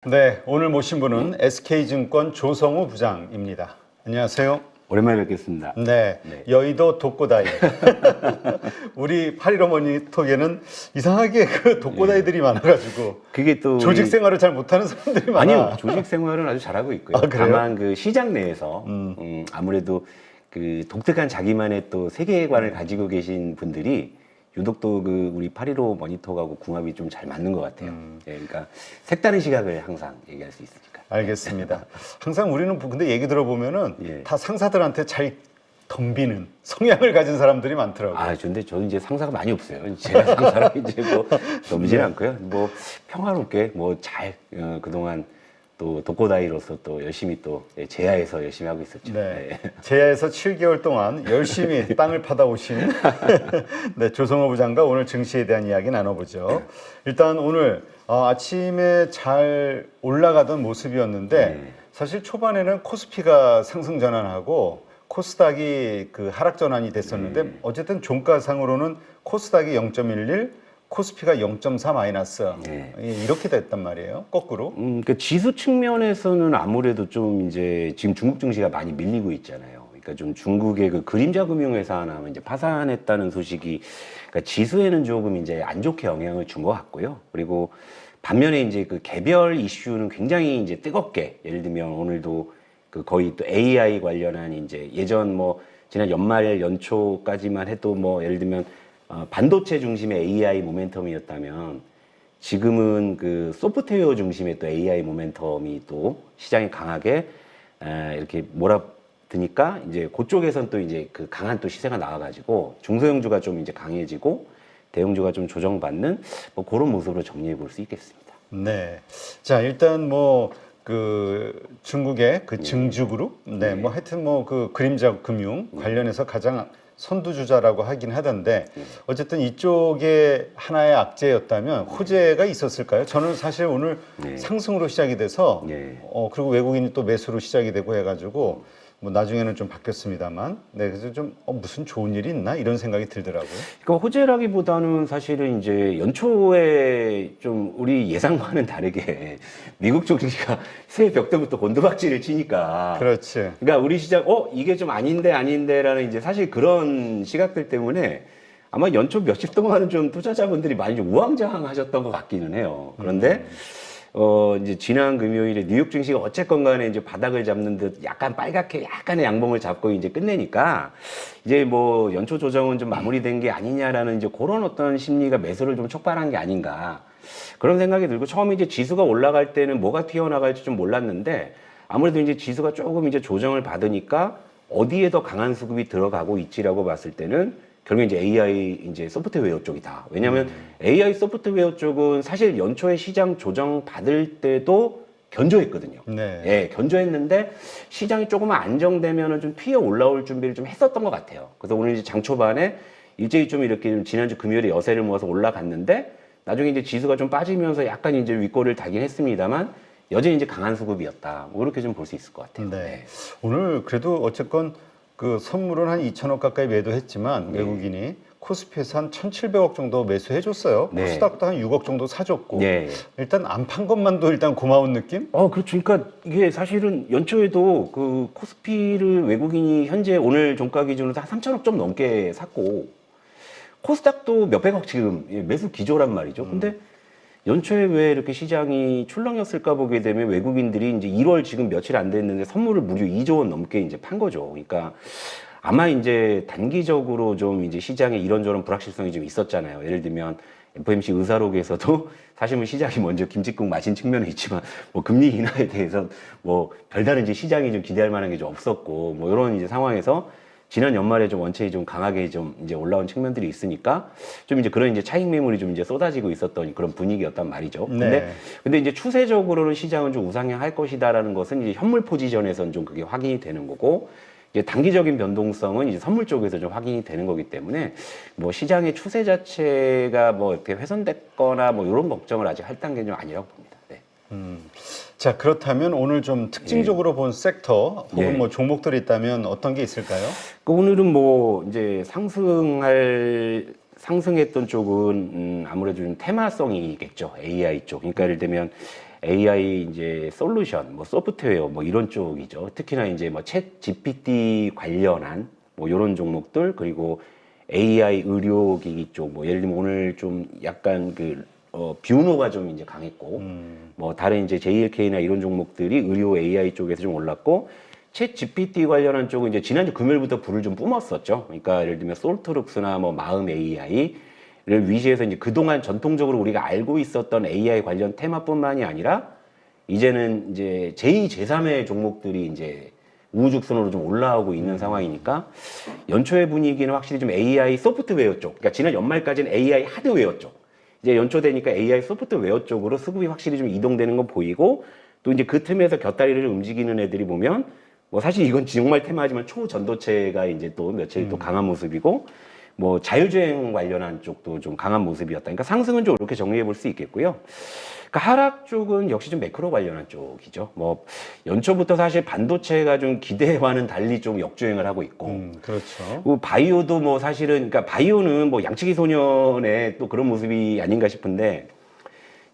네, 오늘 모신 분은 SK증권 조성우 부장입니다. 안녕하세요. 오랜만에 뵙겠습니다. 네, 네. 여의도 독고다이. 우리 8.15 모니터에는 이상하게 그 독고다이들이 많아가지고 그게 또 조직 생활을 잘 못하는 사람들이 많아. 아니요, 조직 생활은 아주 잘하고 있고요. 아, 그래요? 다만 그 시장 내에서 아무래도 그 독특한 자기만의 또 세계관을 가지고 계신 분들이 유독 또 그 우리 8.15 모니터하고 궁합이 좀 잘 맞는 것 같아요. 예, 그러니까 색다른 시각을 항상 얘기할 수 있으니까. 알겠습니다. 항상 우리는 근데 얘기 들어보면은 예. 다 상사들한테 잘 덤비는 성향을 가진 사람들이 많더라고요. 아, 근데 저는 이제 상사가 많이 없어요. 제가 상사로 이제 뭐 넘지는 않고요. 뭐 평화롭게 뭐 잘 그동안 또 독고다이로서 또 열심히 또 제야에서 열심히 하고 있었죠. 네. 제야에서 7개월 동안 열심히 땅을 파다 오신 네, 조성호 부장과 오늘 증시에 대한 이야기 나눠보죠. 일단 오늘 아침에 잘 올라가던 모습이었는데 사실 초반에는 코스피가 상승 전환하고 코스닥이 그 하락 전환이 됐었는데 어쨌든 종가상으로는 코스닥이 0.11, 코스피가 0.4 마이너스 이렇게 됐단 말이에요. 거꾸로. 그러니까 지수 측면에서는 아무래도 좀 이제 지금 중국 증시가 많이 밀리고 있잖아요. 그러니까 좀 중국의 그 그림자 금융회사 하나 이제 파산했다는 소식이 그러니까 지수에는 조금 이제 안 좋게 영향을 준 것 같고요. 그리고 반면에 이제 그 개별 이슈는 굉장히 이제 뜨겁게 예를 들면 오늘도 그 거의 또 AI 관련한 이제 예전 뭐 지난 연말 연초까지만 해도 뭐 예를 들면 반도체 중심의 AI 모멘텀이었다면 지금은 그 소프트웨어 중심의 또 AI 모멘텀이 또 시장에 강하게 이렇게 몰아드니까 이제 그쪽에선 또 이제 그 강한 또 시세가 나와가지고 중소형주가 좀 이제 강해지고 대형주가 좀 조정받는 뭐 그런 모습으로 정리해 볼 수 있겠습니다. 네. 자, 일단 뭐 그 중국의 그 증주그룹, 네, 뭐 하여튼 뭐 그 그림자 금융 관련해서 가장 선두주자라고 하긴 하던데 어쨌든 이쪽에 하나의 악재였다면 호재가 있었을까요? 저는 사실 오늘 상승으로 시작이 돼서 그리고 외국인이 또 매수로 시작이 되고 해가지고 뭐 나중에는 좀 바뀌었습니다만 네, 그래서 좀 무슨 좋은 일이 있나 이런 생각이 들더라고요. 그러니까 호재라기보다는 사실은 이제 연초에 좀 우리 예상과는 다르게 미국 증시가 새해 벽 때부터 곤두박질을 치니까 그렇지. 그러니까 우리 시장 이게 좀 아닌데라는 이제 사실 그런 시각들 때문에 아마 연초 며칠 동안은 좀 투자자분들이 많이 좀 우왕좌왕하셨던 것 같기는 해요. 그런데 이제 지난 금요일에 뉴욕 증시가 어쨌건 간에 이제 바닥을 잡는 듯 약간 빨갛게 약간의 양봉을 잡고 이제 끝내니까 이제 뭐 연초 조정은 좀 마무리된 게 아니냐라는 이제 그런 어떤 심리가 매수를 좀 촉발한 게 아닌가 그런 생각이 들고 처음에 이제 지수가 올라갈 때는 뭐가 튀어나갈지 좀 몰랐는데 아무래도 이제 지수가 조금 이제 조정을 받으니까 어디에 더 강한 수급이 들어가고 있지라고 봤을 때는 결국 이제 AI 이제 소프트웨어 쪽이다. 왜냐하면 AI 소프트웨어 쪽은 사실 연초에 시장 조정 받을 때도 견조했거든요. 네. 예, 견조했는데 시장이 조금만 안정되면은 좀 튀어 올라올 준비를 좀 했었던 것 같아요. 그래서 오늘 이제 장 초반에 일제히 좀 이렇게 좀 지난주 금요일에 여세를 모아서 올라갔는데 나중에 이제 지수가 좀 빠지면서 약간 이제 윗골을 달긴 했습니다만 여전히 이제 강한 수급이었다. 뭐 이렇게 좀 볼 수 있을 것 같아요. 네. 오늘 그래도 어쨌건 그 선물은 한 2천억 가까이 매도했지만 외국인이 코스피에서 한 1,700억 정도 매수해줬어요. 코스닥도 한 6억 정도 사줬고 일단 안 판 것만도 일단 고마운 느낌? 그렇죠. 그러니까 이게 사실은 연초에도 그 코스피를 외국인이 현재 오늘 종가 기준으로 한 3천억 좀 넘게 샀고 코스닥도 몇백억 지금 매수 기조란 말이죠. 근데 연초에 왜 이렇게 시장이 출렁였을까 보게 되면 외국인들이 이제 1월 지금 며칠 안 됐는데 선물을 무려 2조 원 넘게 이제 판 거죠. 그러니까 아마 이제 단기적으로 좀 이제 시장에 이런저런 불확실성이 좀 있었잖아요. 예를 들면 FOMC 의사록에서도 사실 뭐 시장이 먼저 김칫국 마신 측면은 있지만 뭐 금리 인하에 대해서 뭐 별다른 이제 시장이 좀 기대할 만한 게 좀 없었고 뭐 이런 이제 상황에서 지난 연말에 좀 원체이 좀 강하게 좀 이제 올라온 측면들이 있으니까 좀 이제 그런 이제 차익 매물이 좀 이제 쏟아지고 있었던 그런 분위기였단 말이죠. 근데 이제 추세적으로는 시장은 좀 우상향할 것이다라는 것은 이제 현물 포지션에서는 좀 그게 확인이 되는 거고 이제 단기적인 변동성은 이제 선물 쪽에서 좀 확인이 되는 거기 때문에 뭐 시장의 추세 자체가 뭐 이렇게 훼손됐거나 뭐 이런 걱정을 아직 할 단계는 좀 아니라고 봅니다. 네. 자, 그렇다면 오늘 좀 특징적으로 본 섹터 혹은 뭐 종목들이 있다면 어떤 게 있을까요? 오늘은 뭐 이제 상승했던 쪽은 아무래도 좀 테마성이겠죠. AI 쪽. 그러니까 예를 들면 AI 이제 솔루션, 뭐 소프트웨어 뭐 이런 쪽이죠. 특히나 이제 뭐 챗 GPT 관련한 뭐 이런 종목들 그리고 AI 의료기기 쪽 뭐 예를 들면 오늘 좀 약간 뷰노가 좀 이제 강했고 뭐 다른 이제 JLK나 이런 종목들이 의료 AI 쪽에서 좀 올랐고 챗 GPT 관련한 쪽은 이제 지난주 금요일부터 불을 좀 뿜었었죠. 그러니까 예를 들면 솔트룩스나 뭐 마음 AI를 위시해서 이제 그동안 전통적으로 우리가 알고 있었던 AI 관련 테마뿐만이 아니라 이제는 이제 제2, 제3의 종목들이 이제 우후죽순으로 좀 올라오고 있는 상황이니까 연초의 분위기는 확실히 좀 AI 소프트웨어 쪽, 그러니까 지난 연말까지는 AI 하드웨어 쪽, 이제 연초 되니까 AI 소프트웨어 쪽으로 수급이 확실히 좀 이동되는 건 보이고 또 이제 그 틈에서 곁다리를 움직이는 애들이 보면 뭐 사실 이건 정말 테마지만 초전도체가 이제 또 며칠 또 강한 모습이고 뭐 자율주행 관련한 쪽도 좀 강한 모습이었다. 그러니까 상승은 좀 이렇게 정리해 볼 수 있겠고요. 그러니까 하락 쪽은 역시 좀 매크로 관련한 쪽이죠. 뭐 연초부터 사실 반도체가 좀 기대와는 달리 좀 역주행을 하고 있고, 그렇죠. 그리고 바이오도 뭐 사실은 그러니까 바이오는 뭐 양치기 소년의 또 그런 모습이 아닌가 싶은데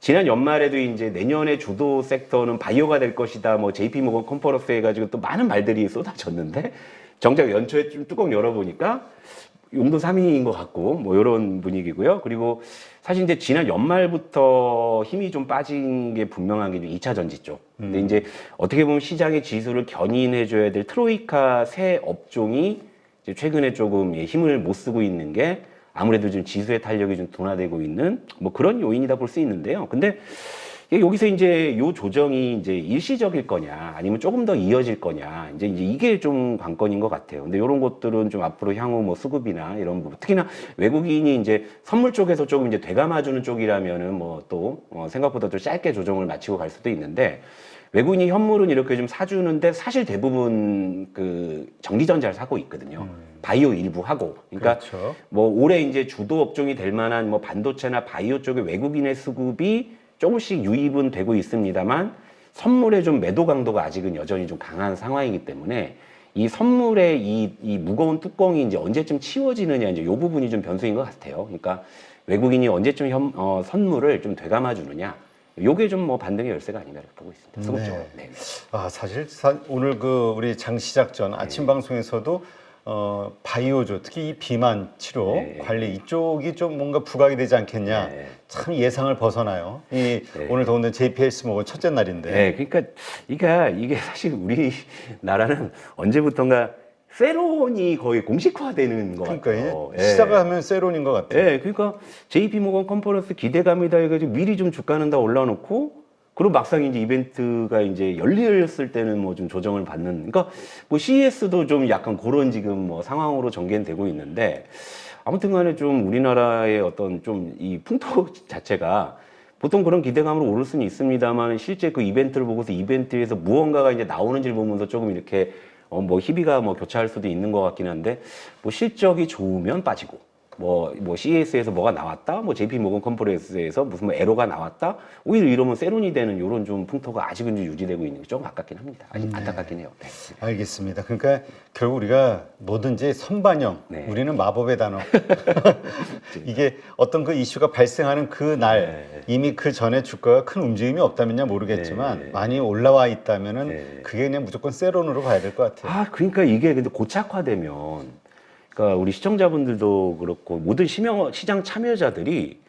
지난 연말에도 이제 내년의 주도 섹터는 바이오가 될 것이다. 뭐 JP 모건 컨퍼런스 해가지고 또 많은 말들이 쏟아졌는데 정작 연초에 좀 뚜껑 열어보니까 용도 3위인 것 같고 뭐 이런 분위기고요. 그리고 사실 이제 지난 연말부터 힘이 좀 빠진 게 분명한 게 2차 전지 쪽. 근데 이제 어떻게 보면 시장의 지수를 견인해줘야 될 트로이카 새 업종이 이제 최근에 조금 힘을 못 쓰고 있는 게 아무래도 좀 지수의 탄력이 좀 둔화되고 있는 뭐 그런 요인이다 볼 수 있는데요. 근데 여기서 이제 요 조정이 이제 일시적일 거냐 아니면 조금 더 이어질 거냐 이제 이게 좀 관건인 것 같아요. 근데 이런 것들은 좀 앞으로 향후 뭐 수급이나 이런 부분 특히나 외국인이 이제 선물 쪽에서 조금 이제 되감아주는 쪽이라면은 뭐 또 생각보다 좀 짧게 조정을 마치고 갈 수도 있는데 외국인이 현물은 이렇게 좀 사주는데 사실 대부분 전기전자를 사고 있거든요. 바이오 일부 하고. 그러니까 그렇죠. 뭐 올해 이제 주도 업종이 될 만한 뭐 반도체나 바이오 쪽의 외국인의 수급이 조금씩 유입은 되고 있습니다만 선물의 좀 매도 강도가 아직은 여전히 좀 강한 상황이기 때문에 이 선물의 이 무거운 뚜껑이 이제 언제쯤 치워지느냐 이제 요 부분이 좀 변수인 것 같아요. 그러니까 외국인이 언제쯤 선물을 좀 되감아 주느냐. 요게 좀 뭐 반등의 열쇠가 아닌가 이렇게 보고 있습니다. 수급적으로. 네. 사실 오늘 우리 장 시작 전 아침 방송에서도 바이오죠. 특히 이 비만 치료 관리 이쪽이 좀 뭔가 부각이 되지 않겠냐. 참 예상을 벗어나요. 오늘 더운데 JPS 먹은 첫째 날인데. 네, 그러니까 이게 사실 우리나라는 언제부턴가 세론이 거의 공식화되는 것 같아요. 그러니까 시작을 하면 세론인 것 같아요. 네, 그러니까 JP 모건 컨퍼런스 기대감이다 해가지고 미리 좀 주가는 다 올려놓고 그리고 막상 이제 이벤트가 이제 열렸을 때는 뭐 좀 조정을 받는, 그러니까 뭐 CES도 좀 약간 그런 지금 뭐 상황으로 전개는 되고 있는데 아무튼 간에 좀 우리나라의 어떤 좀 이 풍토 자체가 보통 그런 기대감으로 오를 수는 있습니다만 실제 그 이벤트를 보고서 이벤트에서 무언가가 이제 나오는지를 보면서 조금 이렇게 뭐 희비가 뭐 교차할 수도 있는 것 같긴 한데 뭐 실적이 좋으면 빠지고 뭐 CES에서 뭐가 나왔다, 뭐 JP 모건 컨퍼런스에서 무슨 뭐 에러가 나왔다, 오히려 이러면 세론이 되는 이런 좀 풍토가 아직은 좀 유지되고 있는 게 좀 아깝긴 합니다. 아직 안타깝긴 해요. 네. 알겠습니다. 그러니까 결국 우리가 뭐든지 선반영, 우리는 마법의 단어. 이게 어떤 그 이슈가 발생하는 그 날 이미 그 전에 주가가 큰 움직임이 없다면야 모르겠지만 많이 올라와 있다면은 그게 그냥 무조건 세론으로 봐야 될 것 같아요. 그러니까 이게 근데 고착화되면 그러니까 우리 시청자분들도 그렇고 모든 시장 참여자들이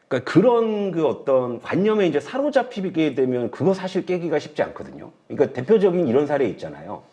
그러니까 그런 어떤 관념에 이제 사로잡히게 되면 그거 사실 깨기가 쉽지 않거든요. 그러니까 대표적인 이런 사례 있잖아요.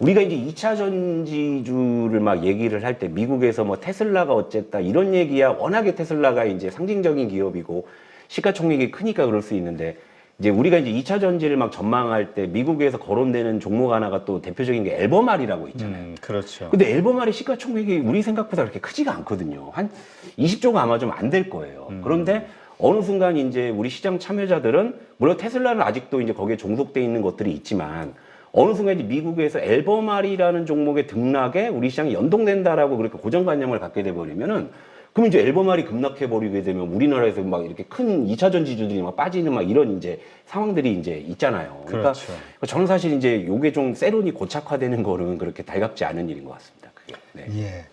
우리가 이제 2차 전지주를 막 얘기를 할 때 미국에서 뭐 테슬라가 어쨌다 이런 얘기야 워낙에 테슬라가 이제 상징적인 기업이고 시가총액이 크니까 그럴 수 있는데 이제 우리가 이제 2차 전지를 막 전망할 때 미국에서 거론되는 종목 하나가 또 대표적인 게 앨범알이라고 있잖아요. 그렇죠. 근데 앨범알이 시가총액이 우리 생각보다 그렇게 크지가 않거든요. 한 20조가 아마 좀 안 될 거예요. 그런데 어느 순간 이제 우리 시장 참여자들은 물론 테슬라는 아직도 이제 거기에 종속돼 있는 것들이 있지만 어느 순간 이제 미국에서 앨범알이라는 종목의 등락에 우리 시장이 연동된다라고 그렇게 고정관념을 갖게 돼 버리면은 그럼 이제 앨범알이 급락해버리게 되면 우리나라에서 막 이렇게 큰 2차 전지주들이 막 빠지는 막 이런 이제 상황들이 이제 있잖아요. 그러니까 그렇죠. 저는 사실 이제 요게 좀 세론이 고착화되는 거는 그렇게 달갑지 않은 일인 것 같습니다. 그게. 네. 예.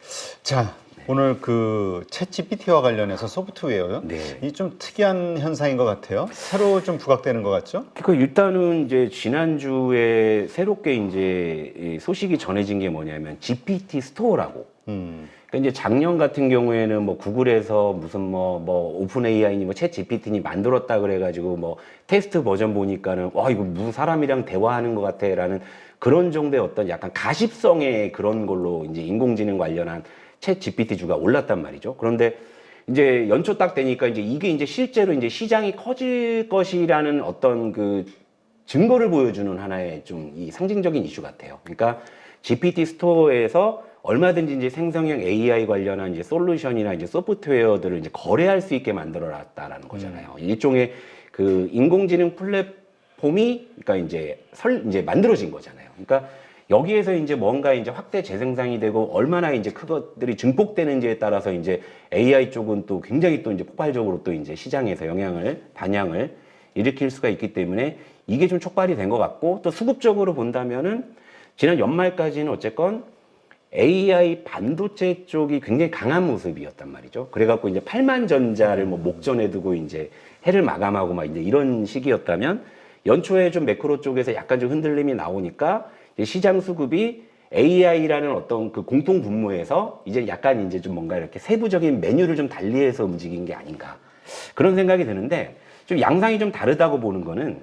자, 오늘 챗 GPT와 관련해서 소프트웨어요. 네. 이 좀 특이한 현상인 것 같아요. 새로 좀 부각되는 것 같죠? 그 일단은 이제 지난주에 새롭게 이제 이 소식이 전해진 게 뭐냐면 GPT 스토어라고. 그러니까 이제 작년 같은 경우에는 뭐 구글에서 무슨 뭐 오픈 AI니 챗 GPT니 만들었다 그래가지고 뭐 테스트 버전 보니까는 와 이거 무슨 사람이랑 대화하는 것 같아라는 그런 정도의 어떤 약간 가십성의 그런 걸로 이제 인공지능 관련한 챗 GPT 주가 올랐단 말이죠. 그런데 이제 연초 딱 되니까 이제 이게 이제 실제로 이제 시장이 커질 것이라는 어떤 그 증거를 보여주는 하나의 좀 이 상징적인 이슈 같아요. 그러니까 GPT 스토어에서 얼마든지 이제 생성형 AI 관련한 이제 솔루션이나 이제 소프트웨어들을 이제 거래할 수 있게 만들어 놨다라는 거잖아요. 일종의 그 인공지능 플랫폼이 그러니까 이제 만들어진 거잖아요. 그러니까 여기에서 이제 뭔가 이제 확대 재생산이 되고 얼마나 이제 그것들이 증폭되는지에 따라서 이제 AI 쪽은 또 굉장히 또 이제 폭발적으로 또 이제 시장에서 반향을 일으킬 수가 있기 때문에 이게 좀 촉발이 된 것 같고 또 수급적으로 본다면은 지난 연말까지는 어쨌건 AI 반도체 쪽이 굉장히 강한 모습이었단 말이죠. 그래갖고 이제 8만 전자를 뭐 목전에 두고 이제 해를 마감하고 막 이제 이런 시기였다면 연초에 좀 매크로 쪽에서 약간 좀 흔들림이 나오니까 이제 시장 수급이 AI라는 어떤 그 공통 분모에서 이제 약간 이제 좀 뭔가 이렇게 세부적인 메뉴를 좀 달리해서 움직인 게 아닌가 그런 생각이 드는데 좀 양상이 좀 다르다고 보는 거는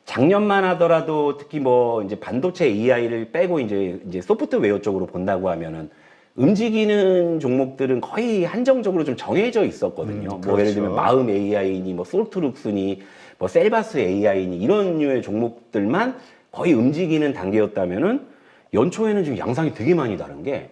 작년만 하더라도 특히 뭐 이제 반도체 AI를 빼고 이제 소프트웨어 쪽으로 본다고 하면은 움직이는 종목들은 거의 한정적으로 좀 정해져 있었거든요. 뭐 그렇죠. 예를 들면 마음 AI니 뭐 솔트룩스니 뭐 셀바스 AI니 이런 류의 종목들만 거의 움직이는 단계였다면은 연초에는 지금 양상이 되게 많이 다른 게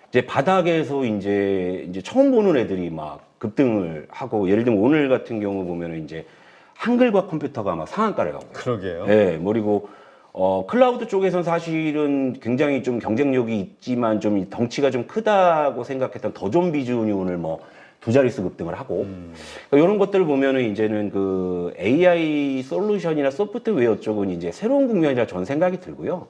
이제 바닥에서 이제 처음 보는 애들이 막 급등을 하고 예를 들면 오늘 같은 경우 보면은 이제 한글과 컴퓨터가 막 상한가를 가고. 그러게요. 네, 그리고 클라우드 쪽에서는 사실은 굉장히 좀 경쟁력이 있지만 좀 덩치가 좀 크다고 생각했던 더존 비준이 오늘 뭐 두 자릿수 급등을 하고 그러니까 이런 것들을 보면은 이제는 그 AI 솔루션이나 소프트웨어 쪽은 이제 새로운 국면이라 저는 생각이 들고요.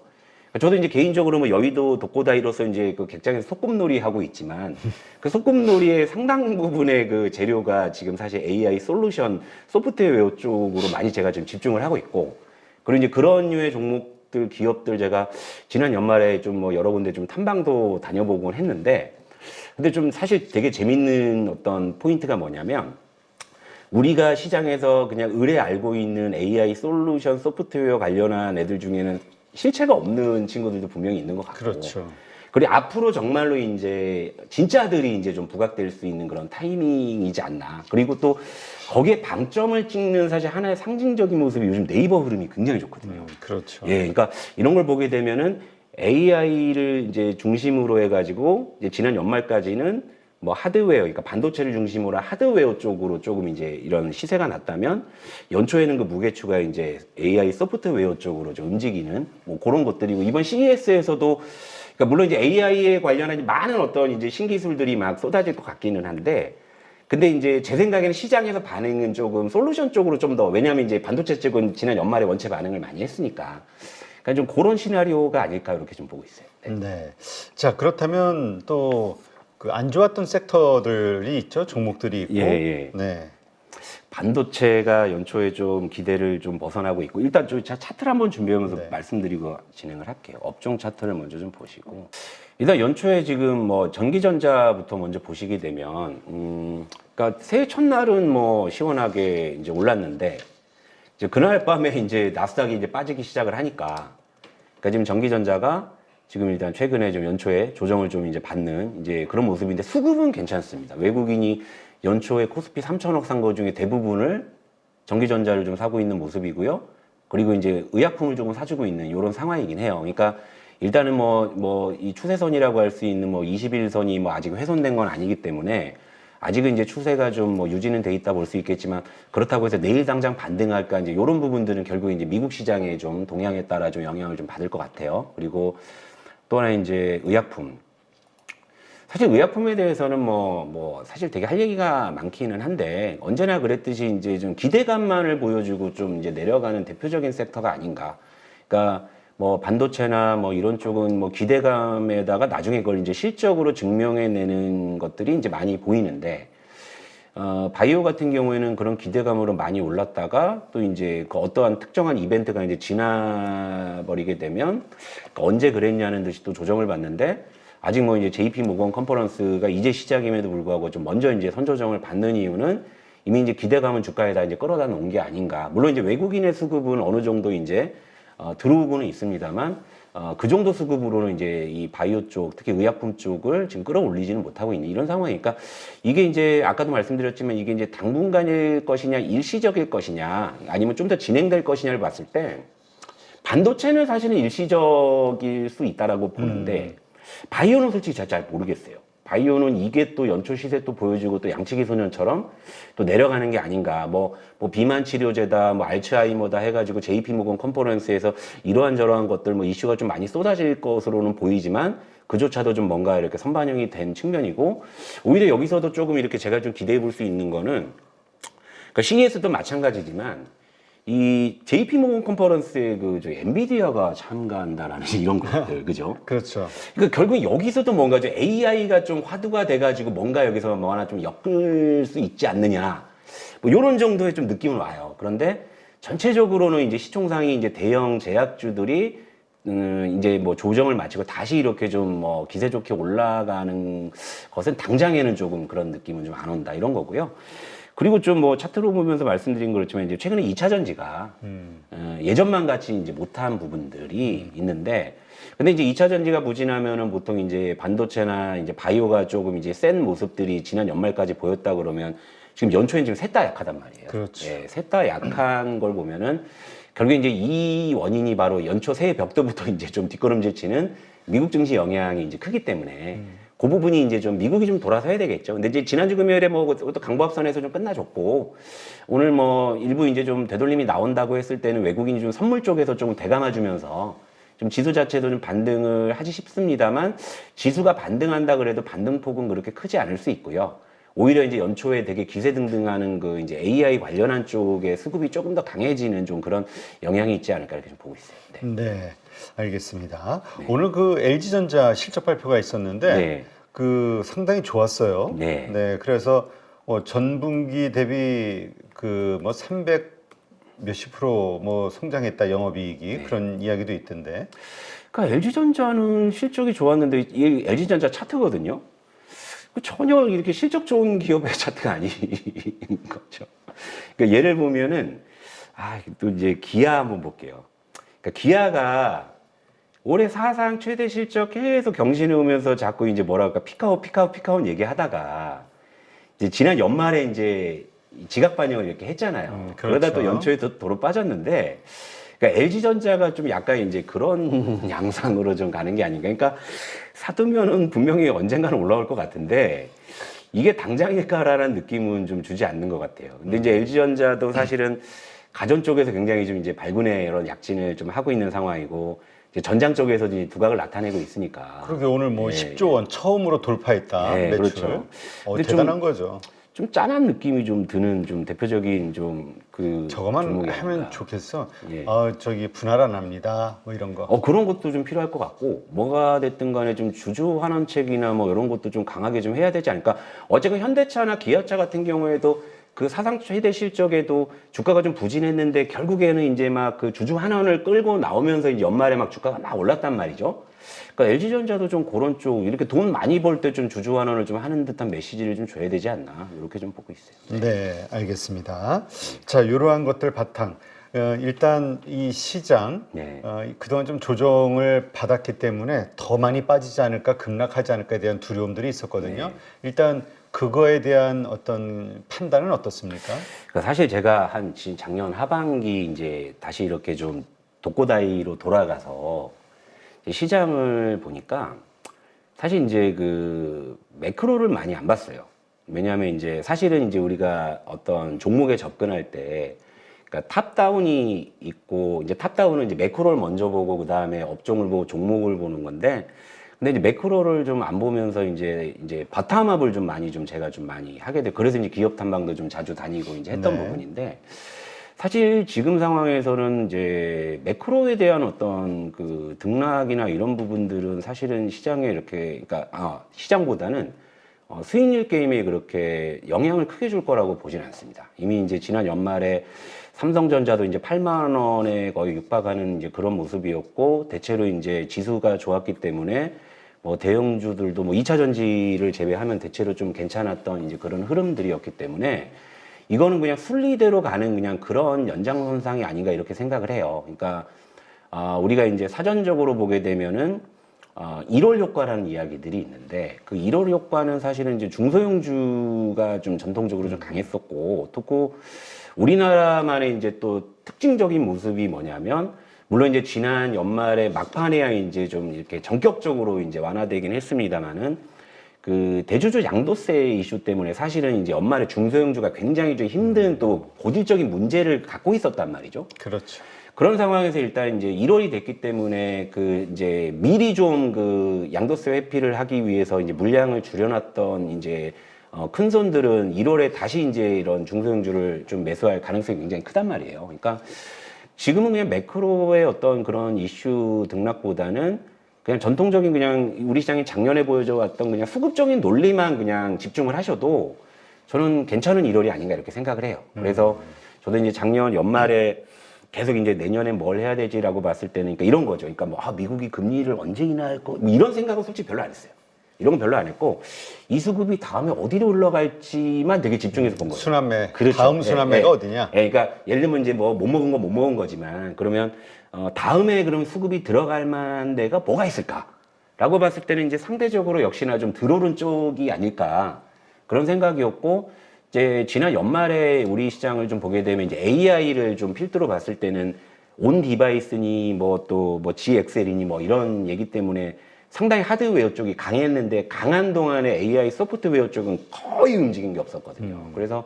저도 이제 개인적으로 뭐 여의도 독고다이로서 이제 그 객장에서 소꿉놀이 하고 있지만 그 소꿉놀이의 상당 부분의 그 재료가 지금 사실 AI 솔루션 소프트웨어 쪽으로 많이 제가 좀 집중을 하고 있고 그리고 이제 그런 류의 종목들 기업들 제가 지난 연말에 좀 뭐 여러 군데 좀 탐방도 다녀보곤 했는데 근데 좀 사실 되게 재밌는 어떤 포인트가 뭐냐면 우리가 시장에서 그냥 의뢰 알고 있는 AI 솔루션 소프트웨어 관련한 애들 중에는 실체가 없는 친구들도 분명히 있는 것 같고. 그렇죠. 그리고 앞으로 정말로 이제 진짜들이 이제 좀 부각될 수 있는 그런 타이밍이지 않나. 그리고 또 거기에 방점을 찍는 사실 하나의 상징적인 모습이 요즘 네이버 흐름이 굉장히 좋거든요. 그렇죠. 예, 그러니까 이런 걸 보게 되면은 AI를 이제 중심으로 해가지고 이제 지난 연말까지는 뭐 하드웨어, 그러니까 반도체를 중심으로 한 하드웨어 쪽으로 조금 이제 이런 시세가 났다면 연초에는 그 무게추가 이제 AI 소프트웨어 쪽으로 좀 움직이는 뭐 그런 것들이고 이번 CES에서도 그러니까 물론 이제 AI에 관련한 많은 어떤 이제 신기술들이 막 쏟아질 것 같기는 한데 근데 이제 제 생각에는 시장에서 반응은 조금 솔루션 쪽으로 좀 더 왜냐하면 이제 반도체 쪽은 지난 연말에 원체 반응을 많이 했으니까 그러니까 좀 그런 시나리오가 아닐까 이렇게 좀 보고 있어요. 네. 네. 자, 그렇다면 또 그 안 좋았던 섹터들이 있죠. 종목들이 있고. 예, 예. 네. 반도체가 연초에 좀 기대를 좀 벗어나고 있고 일단 저 차트를 한번 준비하면서 네. 말씀드리고 진행을 할게요. 업종 차트를 먼저 좀 보시고 일단 연초에 지금 뭐 전기전자부터 먼저 보시게 되면 그러니까 새해 첫날은 뭐 시원하게 이제 올랐는데 이제 그날 밤에 이제 나스닥이 이제 빠지기 시작을 하니까 그러니까 지금 전기전자가 지금 일단 최근에 좀 연초에 조정을 좀 이제 받는 이제 그런 모습인데 수급은 괜찮습니다. 외국인이 연초에 코스피 3천억 산 거 중에 대부분을 전기전자를 좀 사고 있는 모습이고요. 그리고 이제 의약품을 조금 사주고 있는 이런 상황이긴 해요. 그러니까 일단은 뭐 이 추세선이라고 할 수 있는 뭐 21선이 뭐 아직 훼손된 건 아니기 때문에 아직은 이제 추세가 좀 뭐 유지는 돼 있다 볼 수 있겠지만 그렇다고 해서 내일 당장 반등할까 이제 이런 부분들은 결국 이제 미국 시장의 좀 동향에 따라 좀 영향을 좀 받을 것 같아요. 그리고 또 하나 이제 의약품. 사실 의약품에 대해서는 뭐 사실 되게 할 얘기가 많기는 한데 언제나 그랬듯이 이제 좀 기대감만을 보여주고 좀 이제 내려가는 대표적인 섹터가 아닌가. 그러니까 뭐 반도체나 뭐 이런 쪽은 뭐 기대감에다가 나중에 그걸 이제 실적으로 증명해내는 것들이 이제 많이 보이는데, 바이오 같은 경우에는 그런 기대감으로 많이 올랐다가 또 이제 그 어떠한 특정한 이벤트가 이제 지나버리게 되면 언제 그랬냐는 듯이 또 조정을 받는데, 아직 뭐 이제 JP 모건 컨퍼런스가 이제 시작임에도 불구하고 좀 먼저 이제 선조정을 받는 이유는 이미 이제 기대감은 주가에다 이제 끌어다 놓은 게 아닌가. 물론 이제 외국인의 수급은 어느 정도 이제 들어오고는 있습니다만, 그 정도 수급으로는 이제 이 바이오 쪽, 특히 의약품 쪽을 지금 끌어올리지는 못하고 있는 이런 상황이니까, 이게 이제 아까도 말씀드렸지만 이게 이제 당분간일 것이냐, 일시적일 것이냐, 아니면 좀 더 진행될 것이냐를 봤을 때, 반도체는 사실은 일시적일 수 있다라고 보는데, 바이오는 솔직히 잘 모르겠어요. 바이오는 이게 또 연초 시세 또 보여주고 또 양치기 소년처럼 또 내려가는 게 아닌가. 뭐 비만 치료제다, 뭐 알츠하이머다 해가지고 JP 모건 컨퍼런스에서 이러한 저러한 것들 뭐 이슈가 좀 많이 쏟아질 것으로는 보이지만 그조차도 좀 뭔가 이렇게 선반영이 된 측면이고, 오히려 여기서도 조금 이렇게 제가 좀 기대해 볼 수 있는 거는, 그러니까 CES도 마찬가지지만 이 JP 모건 컨퍼런스에 저 엔비디아가 참가한다라는 이런 것들, 그죠? 그렇죠. 그러니까 결국 여기서도 뭔가 좀 AI가 좀 화두가 돼가지고 뭔가 여기서 뭐 하나 좀 엮을 수 있지 않느냐, 뭐 이런 정도의 좀 느낌은 와요. 그런데 전체적으로는 이제 시총상이 이제 대형 제약주들이 이제 뭐 조정을 마치고 다시 이렇게 좀 뭐 기세 좋게 올라가는 것은 당장에는 조금 그런 느낌은 좀 안 온다, 이런 거고요. 그리고 좀 뭐 차트로 보면서 말씀드린 그렇지만 이제 최근에 2차 전지가 예전만 같이 이제 못한 부분들이 있는데, 근데 이제 2차 전지가 부진하면은 보통 이제 반도체나 이제 바이오가 조금 이제 센 모습들이 지난 연말까지 보였다 그러면 지금 연초엔 지금 셋 다 약하단 말이에요. 그렇죠. 예, 셋 다 약한 걸 보면은 결국에 이제 이 원인이 바로 연초 새해 벽도부터 이제 좀 뒷걸음질 치는 미국 증시 영향이 이제 크기 때문에 그 부분이 이제 좀 미국이 좀 돌아서 해야 되겠죠. 근데 이제 지난주 금요일에 뭐 또 강보합선에서 좀 끝나줬고, 오늘 뭐 일부 이제 좀 되돌림이 나온다고 했을 때는 외국인이 좀 선물 쪽에서 좀 대감아주면서 좀 지수 자체도 좀 반등을 하지 싶습니다만, 지수가 반등한다 그래도 반등폭은 그렇게 크지 않을 수 있고요. 오히려 이제 연초에 되게 기세등등하는 그 이제 AI 관련한 쪽의 수급이 조금 더 강해지는 좀 그런 영향이 있지 않을까 이렇게 좀 보고 있어요. 네. 네, 알겠습니다. 오늘 그 LG전자 실적 발표가 있었는데 네. 그 상당히 좋았어요. 네. 그래서 전분기 대비 그 뭐 300 몇십 프로 뭐 성장했다, 영업이익이. 그런 이야기도 있던데. 그러니까 LG전자는 실적이 좋았는데 이 LG전자 차트거든요. 전혀 이렇게 실적 좋은 기업의 차트가 아닌 거죠. 그러니까 예를 보면은 또 이제 기아 한번 볼게요. 그러니까 기아가 올해 사상 최대 실적 계속 경신해 오면서 자꾸 이제 뭐랄까 피카온 얘기하다가 이제 지난 연말에 이제 지각 반영을 이렇게 했잖아요. 그렇죠. 그러다 또 연초에 도로 빠졌는데, 그러니까 LG전자가 좀 약간 이제 그런 양상으로 좀 가는 게 아닌가. 그러니까 사두면은 분명히 언젠가는 올라올 것 같은데 이게 당장일까라는 느낌은 좀 주지 않는 것 같아요. 근데 이제 LG전자도 사실은 가전 쪽에서 굉장히 좀 이제 발군의 이런 약진을 좀 하고 있는 상황이고, 이제 전장 쪽에서 이제 두각을 나타내고 있으니까. 그러게 오늘 뭐 10조 원 처음으로 돌파했다, 네, 매출. 그렇죠. 근데 대단한 거죠. 좀 짠한 느낌이 좀 드는 좀 대표적인 좀 그 저거만 하면 좋겠어. 예. 저기 분할 안 합니다, 뭐 이런 거. 그런 것도 좀 필요할 것 같고, 뭐가 됐든 간에 좀 주주 환원책이나 뭐 이런 것도 좀 강하게 좀 해야 되지 않을까. 어쨌든 현대차나 기아차 같은 경우에도 그 사상 최대 실적에도 주가가 좀 부진했는데 결국에는 이제 막 그 주주 환원을 끌고 나오면서 이제 연말에 막 주가가 막 올랐단 말이죠. 그러니까 LG전자도 좀 그런 쪽, 이렇게 돈 많이 벌 때 좀 주주 환원을 좀 하는 듯한 메시지를 좀 줘야 되지 않나, 이렇게 좀 보고 있어요. 네, 알겠습니다. 자, 이러한 것들 바탕. 일단 이 시장 네. 그동안 좀 조정을 받았기 때문에 더 많이 빠지지 않을까, 급락하지 않을까에 대한 두려움들이 있었거든요. 일단 그거에 대한 어떤 판단은 어떻습니까? 그러니까 사실 제가 작년 하반기 이제 다시 이렇게 좀 독고다이로 돌아가서 시장을 보니까 사실 이제 그 매크로를 많이 안 봤어요. 왜냐하면 이제 사실은 이제 우리가 어떤 종목에 접근할 때, 그러니까 탑다운이 있고, 이제 탑다운은 이제 매크로를 먼저 보고 그 다음에 업종을 보고 종목을 보는 건데, 근데 이제 매크로를 좀 안 보면서 이제 바텀업을 좀 많이 좀 제가 좀 많이 하게 돼. 그래서 이제 기업 탐방도 좀 자주 다니고 이제 했던 부분인데, 사실 지금 상황에서는 이제 매크로에 대한 어떤 그 등락이나 이런 부분들은 사실은 시장에 이렇게, 그러니까, 시장보다는 수익률 게임에 그렇게 영향을 크게 줄 거라고 보진 않습니다. 이미 이제 지난 연말에 삼성전자도 이제 8만 원에 거의 육박하는 이제 그런 모습이었고, 대체로 이제 지수가 좋았기 때문에 뭐 대형주들도 뭐 2차 전지를 제외하면 대체로 좀 괜찮았던 이제 그런 흐름들이었기 때문에 이거는 그냥 순리대로 가는 그냥 그런 연장선상이 아닌가 이렇게 생각을 해요. 그러니까 우리가 이제 사전적으로 보게 되면은 1월 효과라는 이야기들이 있는데 그 1월 효과는 사실은 이제 중소형주가 좀 전통적으로 좀 강했었고 또 우리나라만의 이제 또 특징적인 모습이 뭐냐면 물론 이제 지난 연말에 막판에야 이제 좀 이렇게 전격적으로 이제 완화되긴 했습니다만은 그 대주주 양도세 이슈 때문에 사실은 이제 연말에 중소형주가 굉장히 좀 힘든 또 고질적인 문제를 갖고 있었단 말이죠. 그렇죠. 그런 상황에서 일단 이제 1월이 됐기 때문에 그 이제 미리 좀 그 양도세 회피를 하기 위해서 이제 물량을 줄여놨던 이제 큰 손들은 1월에 다시 이제 이런 중소형주를 좀 매수할 가능성이 굉장히 크단 말이에요. 그러니까 지금은 그냥 매크로의 어떤 그런 이슈 등락보다는 그냥 전통적인 그냥 우리 시장이 작년에 보여줘 왔던 그냥 수급적인 논리만 그냥 집중을 하셔도 저는 괜찮은 1월이 아닌가 이렇게 생각을 해요. 그래서 저도 이제 작년 연말에 계속 이제 내년에 뭘 해야 되지라고 봤을 때는 그러니까 이런 거죠. 그러니까 뭐 미국이 금리를 언제 인하할 거 뭐 이런 생각은 솔직히 별로 안 했어요. 이런 건 별로 안 했고 이 수급이 다음에 어디로 올라갈지만 되게 집중해서 본 거죠. 순환매. 그렇죠. 다음 순환매가 어디냐? 그러니까 예를 들면 이제 뭐 못 먹은 거 못 먹은 거지만 그러면 다음에 그럼 수급이 들어갈 만한 데가 뭐가 있을까라고 봤을 때는 이제 상대적으로 역시나 좀 들어오른 쪽이 아닐까 그런 생각이었고 이제 지난 연말에 우리 시장을 좀 보게 되면 이제 AI를 좀 필두로 봤을 때는 온 디바이스니 뭐 또 뭐 GXL이니 뭐 이런 얘기 때문에 상당히 하드웨어 쪽이 강했는데 강한 동안에 AI 소프트웨어 쪽은 거의 움직인 게 없었거든요. 그래서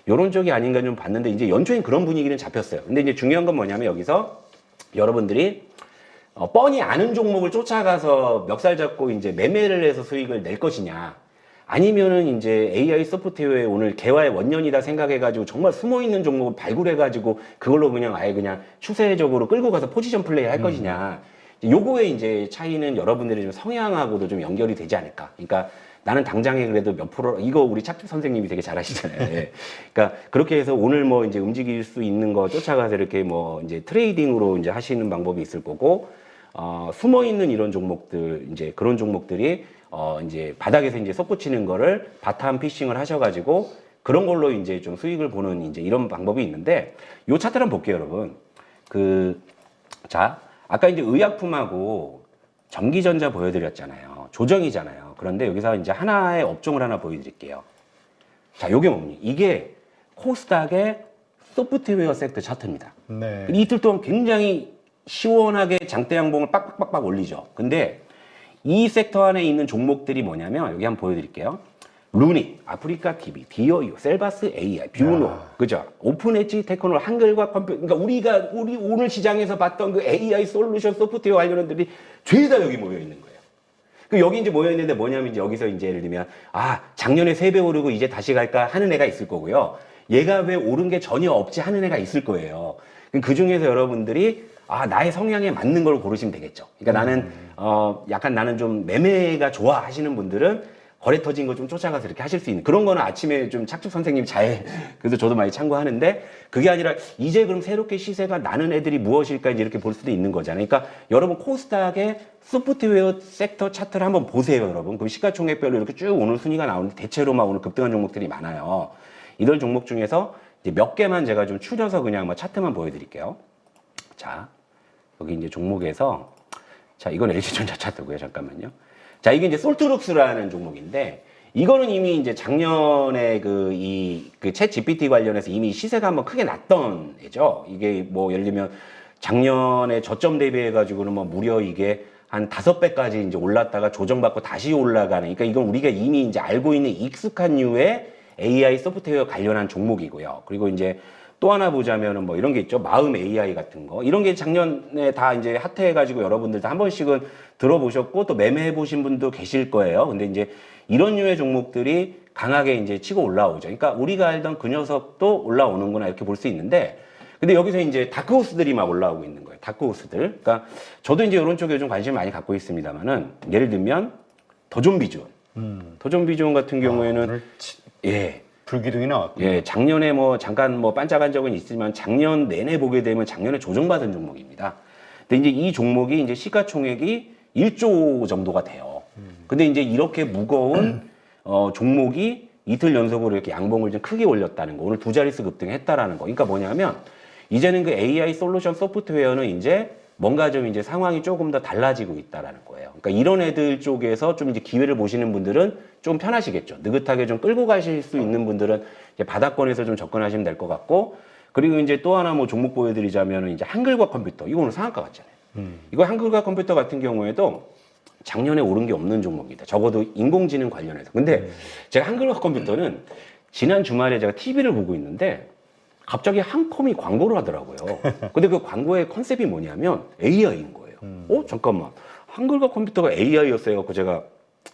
이런 쪽이 아닌가 좀 봤는데 이제 연초엔 그런 분위기는 잡혔어요. 근데 이제 중요한 건 뭐냐면 여기서 여러분들이 뻔히 아는 종목을 쫓아가서 멱살 잡고 이제 매매를 해서 수익을 낼 것이냐 아니면은 이제 AI 소프트웨어에 오늘 개화의 원년이다 생각해가지고 정말 숨어있는 종목을 발굴해가지고 그걸로 그냥 아예 그냥 추세적으로 끌고 가서 포지션 플레이 할 것이냐 요거의 이제 차이는 여러분들의 좀 성향하고도 좀 연결이 되지 않을까. 그러니까 나는 당장에 그래도 몇 프로, 이거 우리 착즙 선생님이 되게 잘하시잖아요. 예. 그러니까 그렇게 해서 오늘 뭐 이제 움직일 수 있는 거 쫓아가서 이렇게 뭐 이제 트레이딩으로 이제 하시는 방법이 있을 거고, 숨어 있는 이런 종목들, 이제 그런 종목들이 이제 바닥에서 이제 솟구치는 거를 바텀 피싱을 하셔가지고 그런 걸로 이제 좀 수익을 보는 이제 이런 방법이 있는데 요 차트를 한번 볼게요, 여러분. 자, 아까 이제 의약품하고 전기전자 보여드렸잖아요. 조정이잖아요. 그런데 여기서 이제 하나의 업종을 하나 보여드릴게요. 자, 요게 뭡니까? 이게 코스닥의 소프트웨어 섹터 차트입니다. 네. 이틀 동안 굉장히 시원하게 장대 양봉을 빡빡빡빡 올리죠. 근데 이 섹터 안에 있는 종목들이 뭐냐면 여기 한번 보여드릴게요. 루닉, 아프리카 TV, 디어유, 셀바스 AI, 뷰노, 그죠? 오픈 엣지, 테크노, 한글과 컴퓨터. 그러니까 우리 오늘 시장에서 봤던 그 AI 솔루션 소프트웨어 관련원들이 죄다 여기 모여 있는 거예요. 그 여기 이제 모여 있는데 뭐냐면 이제 여기서 이제 예를 들면 작년에 3배 오르고 이제 다시 갈까 하는 애가 있을 거고요. 얘가 왜 오른 게 전혀 없지 하는 애가 있을 거예요. 그 중에서 여러분들이 나의 성향에 맞는 걸 고르시면 되겠죠. 그러니까 나는 약간 나는 좀 매매가 좋아 하시는 분들은 거래 터진 거 좀 쫓아가서 이렇게 하실 수 있는 그런 거는 아침에 좀 착즙 선생님 그래서 저도 많이 참고하는데 그게 아니라 이제 그럼 새롭게 시세가 나는 애들이 무엇일까 이제 이렇게 볼 수도 있는 거잖아요. 그러니까 여러분 코스닥의 소프트웨어 섹터 차트를 한번 보세요, 여러분. 그럼 시가총액별로 이렇게 쭉 오늘 순위가 나오는데 대체로 막 오늘 급등한 종목들이 많아요. 이들 종목 중에서 이제 몇 개만 제가 좀 추려서 그냥 뭐 차트만 보여드릴게요. 자, 여기 이제 종목에서 자, 이건 LG전자 차트고요. 잠깐만요. 자, 이게 이제 솔트룩스라는 종목인데, 이거는 이미 이제 작년에 챗 GPT 관련해서 이미 시세가 한번 크게 났던 애죠. 이게 뭐 예를 들면 작년에 저점 대비해가지고는 뭐 무려 이게 한 5배까지 이제 올랐다가 조정받고 다시 올라가는, 그러니까 이건 우리가 이미 이제 알고 있는 익숙한 류의 AI 소프트웨어 관련한 종목이고요. 그리고 이제 또 하나 보자면은 뭐 이런 게 있죠. 마음 AI 같은 거. 이런 게 작년에 다 이제 핫해가지고 여러분들도 한 번씩은 들어보셨고 또 매매해보신 분도 계실 거예요. 근데 이제 이런 류의 종목들이 강하게 이제 치고 올라오죠. 그러니까 우리가 알던 그 녀석도 올라오는구나 이렇게 볼 수 있는데 근데 여기서 이제 다크호스들이 막 올라오고 있는 거예요. 다크호스들. 그러니까 저도 이제 이런 쪽에 좀 관심을 많이 갖고 있습니다만은 예를 들면 더좀비존. 더좀비존 같은 경우에는 오늘 예. 불기둥이 나왔군요. 예, 작년에 뭐 잠깐 뭐 반짝한 적은 있지만 작년 내내 보게 되면 작년에 조정받은 종목입니다. 근데 이제 이 종목이 이제 시가총액이 1조 정도가 돼요. 근데 이제 이렇게 무거운 종목이 이틀 연속으로 이렇게 양봉을 좀 크게 올렸다는 거. 오늘 두 자릿수 급등했다라는 거. 그러니까 뭐냐면 이제는 그 AI 솔루션 소프트웨어는 이제 뭔가 좀 이제 상황이 조금 더 달라지고 있다라는 거예요. 그러니까 이런 애들 쪽에서 좀 이제 기회를 보시는 분들은 좀 편하시겠죠. 느긋하게 좀 끌고 가실 수 있는 분들은 이제 바닥권에서 좀 접근하시면 될 것 같고, 그리고 이제 또 하나 뭐 종목 보여드리자면은 이제 한글과 컴퓨터. 이거 오늘 상한가 같잖아요. 이거 한글과 컴퓨터 같은 경우에도 작년에 오른 게 없는 종목입니다. 적어도 인공지능 관련해서. 근데 제가 한글과 컴퓨터는 지난 주말에 제가 TV를 보고 있는데 갑자기 한컴이 광고를 하더라고요. 근데 그 광고의 컨셉이 뭐냐면 AI인 거예요. 잠깐만. 한글과 컴퓨터가 AI였어요. 그래서 제가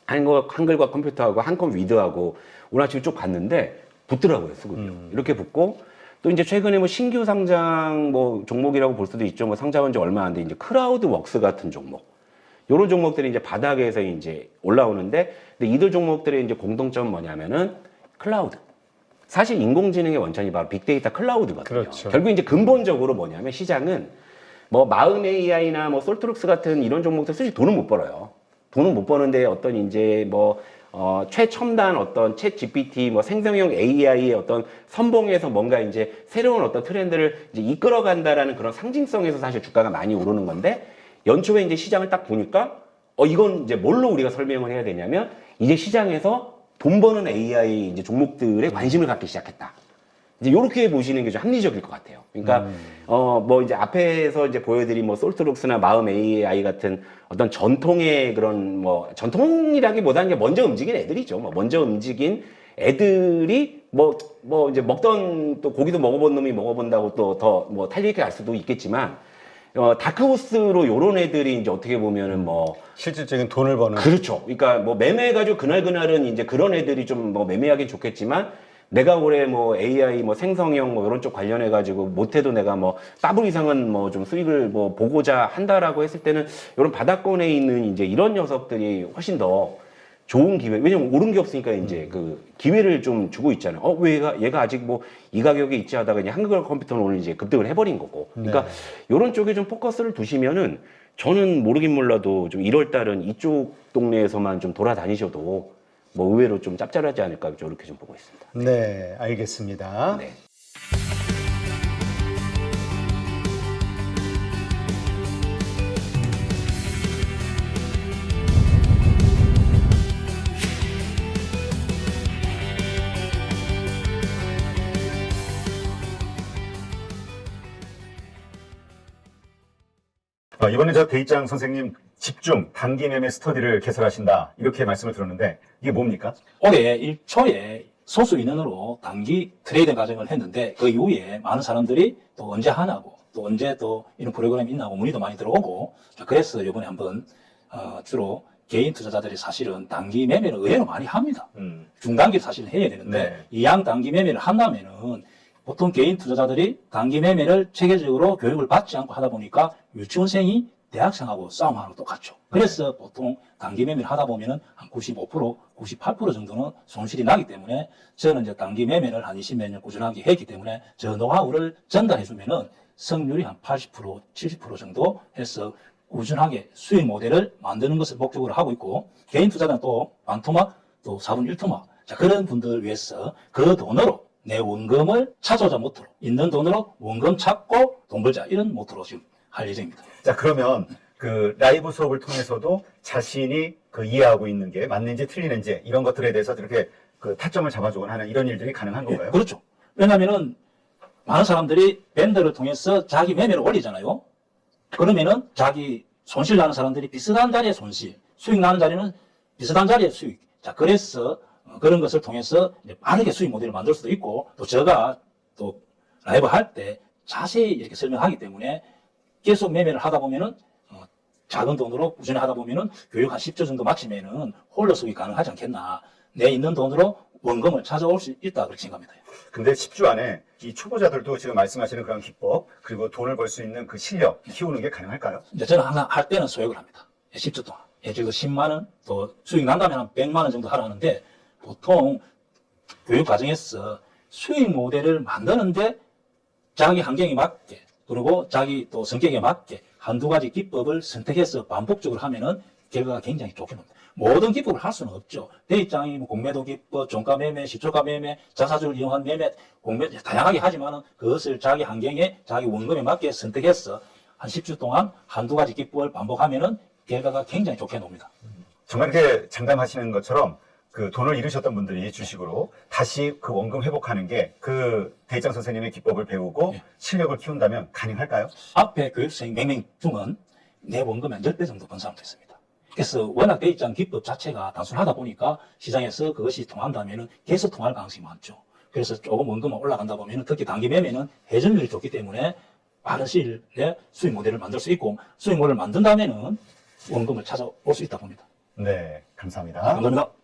한글과 컴퓨터하고 한컴 위드하고 오늘 아침에 쭉 봤는데 붙더라고요, 수급이. 이렇게 붙고 또 이제 최근에 뭐 신규 상장 뭐 종목이라고 볼 수도 있죠. 뭐 상장한 지 얼마 안 돼. 이제 크라우드 웍스 같은 종목. 요런 종목들이 이제 바닥에서 이제 올라오는데, 근데 이들 종목들의 이제 공통점은 뭐냐면은 클라우드. 사실 인공지능의 원천이 바로 빅데이터 클라우드거든요. 그렇죠. 결국 이제 근본적으로 뭐냐면 시장은 뭐 마음 AI나 뭐 솔트룩스 같은 이런 종목들 솔직히 돈은 못 벌어요. 돈은 못 버는데 어떤 이제 뭐 최첨단 어떤 챗 GPT, 뭐 생성형 AI의 어떤 선봉에서 뭔가 이제 새로운 어떤 트렌드를 이제 이끌어간다라는 그런 상징성에서 사실 주가가 많이 오르는 건데, 연초에 이제 시장을 딱 보니까 이건 이제 뭘로 우리가 설명을 해야 되냐면 이제 시장에서 돈 버는 AI 이제 종목들에 관심을 갖기 시작했다. 이제 요렇게 보시는 게 좀 합리적일 것 같아요. 그러니까 뭐 이제 앞에서 이제 보여드린 뭐 솔트룩스나 마음 AI 같은 어떤 전통의 그런 뭐 전통이라기보다는 이제 먼저 움직인 애들이죠. 뭐 먼저 움직인 애들이 뭐 이제 먹던 또 고기도 먹어본 놈이 먹어본다고 또 더 뭐 탈리게 갈 수도 있겠지만, 다크호스로 요런 애들이 이제 어떻게 보면은 뭐 실질적인 돈을 버는. 그렇죠. 그러니까 뭐 매매해가지고 그날은 이제 그런 애들이 좀 뭐 매매하긴 좋겠지만, 내가 올해 뭐 AI 뭐 생성형 뭐 이런 쪽 관련해가지고 못해도 내가 뭐 더블 이상은 뭐 좀 수익을 뭐 보고자 한다라고 했을 때는 이런 바닥권에 있는 이제 이런 녀석들이 훨씬 더 좋은 기회. 왜냐면 오른 게 없으니까 이제 그 기회를 좀 주고 있잖아요. 왜 얘가 아직 뭐 이 가격에 있지 하다가 그냥 한글 컴퓨터는 오늘 이제 급등을 해버린 거고. 그러니까 이런 쪽에 좀 포커스를 두시면은, 저는 모르긴 몰라도 좀 1월 달은 이쪽 동네에서만 좀 돌아다니셔도 뭐 의외로 좀 짭짤하지 않을까, 이렇게 좀 보고 있습니다. 네, 알겠습니다. 네. 이번에 저 대입장 선생님 집중 단기 매매 스터디를 개설하신다 이렇게 말씀을 들었는데 이게 뭡니까? 올해 1초에 소수 인원으로 단기 트레이딩 과정을 했는데, 그 이후에 많은 사람들이 또 언제 하냐고, 또 언제 또 이런 프로그램이 있나고 문의도 많이 들어오고, 그래서 이번에 한번 주로 개인 투자자들이 사실은 단기 매매를 의외로 많이 합니다. 중단기를 사실 해야 되는데 이 양 단기 매매를 한다면은 보통 개인 투자자들이 단기 매매를 체계적으로 교육을 받지 않고 하다 보니까 유치원생이 대학생하고 싸움하는 거 똑같죠. 그래서 보통 단기 매매를 하다 보면은 한 95%, 98% 정도는 손실이 나기 때문에, 저는 이제 단기 매매를 한 20몇 년 꾸준하게 했기 때문에 저 노하우를 전달해주면은 성률이 한 80%, 70% 정도 해서 꾸준하게 수익 모델을 만드는 것을 목적으로 하고 있고, 개인 투자자는 또 반토막, 또 4분 1토막. 자, 그런 분들을 위해서 그 돈으로 내 원금을 찾아오자 모토로, 있는 돈으로 원금 찾고 돈 벌자, 이런 모토로 지금 할 예정입니다. 자, 그러면 그 라이브 수업을 통해서도 자신이 그 이해하고 있는 게 맞는지 틀리는지 이런 것들에 대해서 이렇게 그 타점을 잡아주거나 하는 이런 일들이 가능한 건가요? 예, 그렇죠. 왜냐면은 많은 사람들이 밴더를 통해서 자기 매매를 올리잖아요. 그러면은 자기 손실 나는 사람들이 비슷한 자리의 손실, 수익 나는 자리는 비슷한 자리의 수익. 자, 그래서 그런 것을 통해서 이제 빠르게 수익 모델을 만들 수도 있고, 또 제가 또 라이브 할 때 자세히 이렇게 설명하기 때문에 계속 매매를 하다 보면은 작은 돈으로 꾸준히 하다 보면은 교육 한 10조 정도 마치면은 홀로 수익이 가능하지 않겠나. 내 있는 돈으로 원금을 찾아올 수 있다 그렇게 생각합니다. 근데 10주 안에 이 초보자들도 지금 말씀하시는 그런 기법 그리고 돈을 벌 수 있는 그 실력 키우는 게 가능할까요? 이제 저는 항상 할 때는 소액을 합니다. 10주 동안. 예를 들어 10만 원, 또 수익 난다면 한 100만 원 정도 하라는데 보통 교육 과정에서 수익 모델을 만드는데 자기 환경에 맞게 그리고 자기 또 성격에 맞게 한두 가지 기법을 선택해서 반복적으로 하면은 결과가 굉장히 좋게 나옵니다. 모든 기법을 할 수는 없죠. 대입장이 뭐 공매도 기법, 종가 매매, 시초가 매매, 자사주를 이용한 매매, 공매 다양하게 하지만은 그것을 자기 환경에 자기 원금에 맞게 선택해서 한 10주 동안 한두 가지 기법을 반복하면은 결과가 굉장히 좋게 나옵니다. 정말 이렇게 장담하시는 것처럼 그 돈을 잃으셨던 분들이 주식으로 다시 그 원금 회복하는 게 그 대장 선생님의 기법을 배우고 예. 실력을 키운다면 가능할까요? 앞에 교육생 100명 중은 내 원금의 한 10배 정도 번 사람도 있습니다. 그래서 워낙 대입장 기법 자체가 단순하다 보니까 시장에서 그것이 통한다면 계속 통할 가능성이 많죠. 그래서 조금 원금만 올라간다 보면 특히 단기 매매는 회전율이 좋기 때문에 빠른 시일 내에 수익 모델을 만들 수 있고 수익 모델을 만든다면 원금을 찾아올 수 있다 봅니다. 네, 감사합니다. 감사합니다.